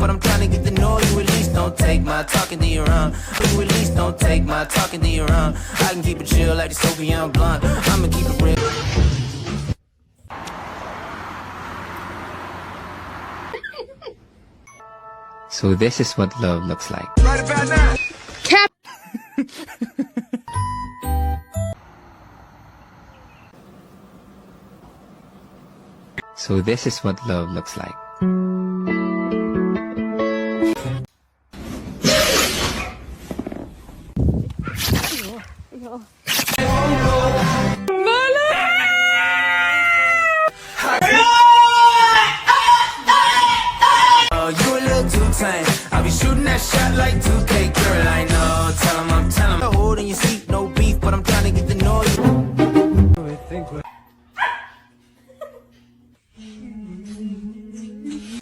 but I'm trying to get to know you. At least don't take my talking to your own. You at least don't take my talking to your own. I can keep it chill like the Soviet blunt. I'ma keep it real. So this is what love looks like. Right about now. Cap. So this is what love looks like. You a little too tame. I'll be shooting that shot like 2